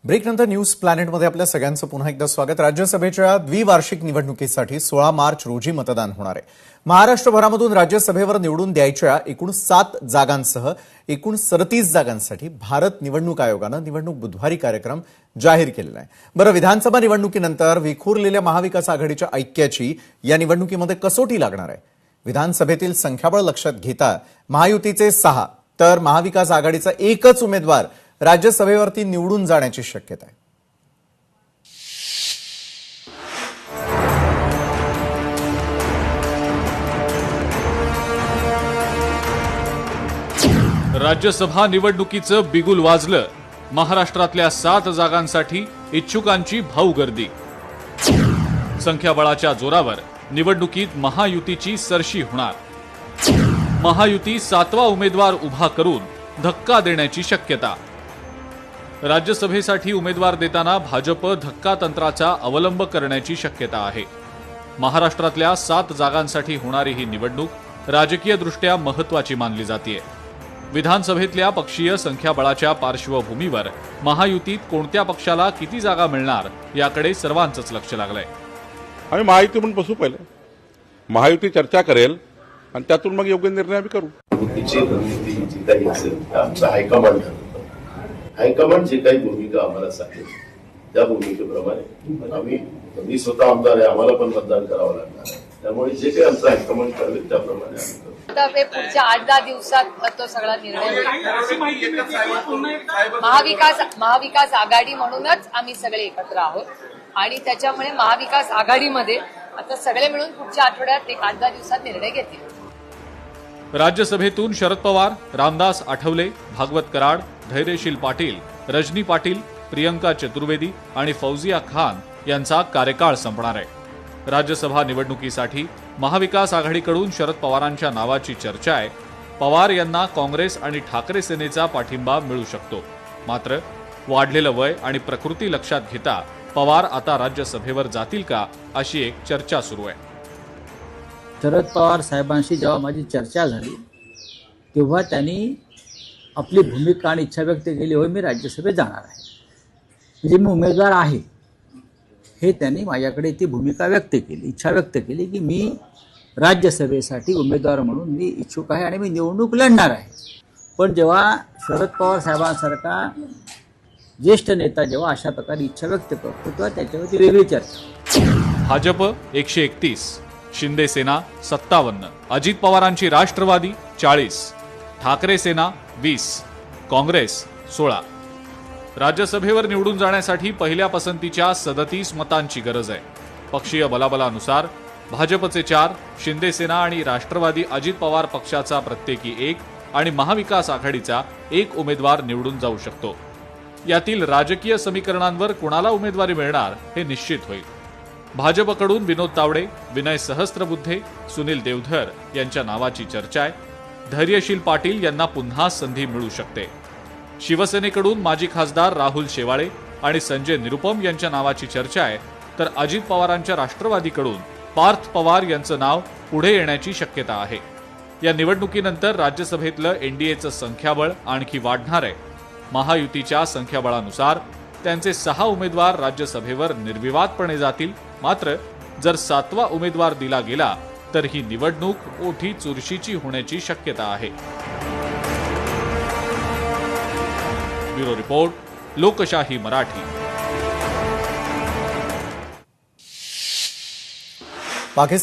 ब्रेकनंतर news प्लॅनेटमध्ये आपल्या सगळ्यांचं पुन्हा एकदा स्वागत। राज्यसभेच्या द्विवार्षिक निवडणुकीसाठी 16 मार्च रोजी मतदान होणार आहे। महाराष्ट्रभरामधून राज्यसभेवर निवडून द्यायच्या एकूण 7 जागांसह एकूण 37 जागांसाठी भारत निवडणूक आयोगानं निवडणूक बुधवारी कार्यक्रम जाहीर केलेला आहे। बरं, विधानसभा निवडणुकीनंतर विखुरलेल्या महाविकास आघाडीच्या ऐक्याची या निवडणुकीमध्ये कसोटी लागणार आहे। विधानसभेतील संख्याबळ लक्षात घेता महायुतीचे 6 तर महाविकास आघाडीचा एकच उमेदवार राज्यसभेवरती निवडून जाण्याची शक्यता आहे। राज्यसभा निवडणुकीचं बिगुल वाजलं। महाराष्ट्रातल्या 7 जागांसाठी इच्छुकांची भाऊ गर्दी। संख्याबळाच्या जोरावर निवडणुकीत महायुतीची सरशी होणार। महायुती 7वा उमेदवार उभा करून धक्का देण्याची शक्यता। राज्यसभेसाठी उमेदवार देताना भाजप धक्का तंत्राचा अवलंब करण्याची शक्यता आहे। महाराष्ट्रातल्या 7 जागांसाठी होणारी ही निवडणूक राजकीयदृष्ट्या महत्त्वाची मानली जाते। विधानसभेतल्या पक्षीय संख्याबळाच्या पार्श्वभूमीवर महायुतीत कोणत्या पक्षाला किती जागा मिळणार याकडे सर्वांचंच लक्ष लागलंय। आम्ही महायुती म्हणून बसू, पहिले महायुती चर्चा करेल आणि त्यातून मग योग्य निर्णय आम्ही करू। हायकमांड जे काही भूमिका आम्हाला सांगेल त्या भूमिकेप्रमाणे मी स्वतः आमदार आहे, आम्हाला पण मतदान करावं लागणार आहे। त्यामुळे जे काही आमचं हायकमांड ठरवेल त्याप्रमाणे आम्ही करू। आता पुढच्या 8-10 दिवसात तो सगळा निर्णय होईल। महाविकास आघाडी म्हणूनच आम्ही सगळे एकत्र आहोत आणि त्याच्यामुळे महाविकास आघाडीमध्ये आता सगळे मिळून पुढच्या आठवड्यात 8-10 दिवसात निर्णय घेतील। राज्यसभेतून शरद पवार, रामदास आठवले, भागवत कराड, धैर्यशील पाटील, रजनी पाटील, प्रियंका चतुर्वेदी आणि फौजिया खान यांचा कार्यकाळ संपणार आहे। राज्यसभा निवडणुकीसाठी महाविकास आघाडीकडून शरद पवारांच्या नावाची चर्चा आहे। पवार यांना काँग्रेस आणि ठाकरे सेनेचा पाठिंबा मिळू शकतो। मात्र वाढलेलं वय आणि प्रकृती लक्षात घेता पवार आता राज्यसभेवर जातील का अशी एक चर्चा सुरू आहे। शरद पवार साहेबांशी जेव्हा माझी चर्चा झाली तेव्हा त्यांनी आपली भूमिका आणि इच्छा व्यक्त केली, होय मी राज्यसभेत जाणार आहे, म्हणजे मी उमेदवार आहे हे त्यांनी माझ्याकडे ती भूमिका व्यक्त केली, इच्छा व्यक्त केली की मी राज्यसभेसाठी उमेदवार म्हणून मी इच्छुक आहे आणि मी निवडणूक लढणार आहे। पण जेव्हा शरद पवार साहेबांसारखा ज्येष्ठ नेता जेव्हा अशा प्रकारे इच्छा व्यक्त करतो तेव्हा त्याच्यावरती वेगळी चर्चा। भाजप 131, शिंदे सेना 57, अजित पवारांची राष्ट्रवादी 40, ठाकरे सेना 20, काँग्रेस 16। राज्यसभेवर निवडून जाण्यासाठी पहिल्या पसंतीच्या 37 मतांची गरज आहे। पक्षीय बलाबलानुसार भाजपचे 4, शिंदे सेना आणि राष्ट्रवादी अजित पवार पक्षाचा प्रत्येकी 1 आणि महाविकास आघाडीचा 1 उमेदवार निवडून जाऊ शकतो। यातील राजकीय समीकरणांवर कोणाला उमेदवारी मिळणार हे निश्चित होईल। भाजपकडून विनोद तावडे, विनय सहस्त्रबुद्धे, सुनील देवधर यांच्या नावाची चर्चा आहे। धैर्यशील पाटील यांना पुन्हा संधी मिळू शकते। शिवसेनेकडून माजी खासदार राहुल शेवाळे आणि संजय निरुपम यांच्या नावाची चर्चा आहे, तर अजित पवारांच्या राष्ट्रवादीकडून पार्थ पवार यांचं नाव पुढे येण्याची शक्यता आहे। या निवडणुकीनंतर राज्यसभेतलं एनडीएचं संख्याबळ आणखी वाढणार आहे। महायुतीच्या संख्याबळानुसार त्यांचे 6 उमेदवार राज्यसभेवर निर्विवादपणे जातील। मात्र जर 7वा उमेदवार दिला गेला तर ही निवडणूक मोठी चुरशीची होण्याची शक्यता आहे। ब्युरो रिपोर्ट, लोकशाही मराठी।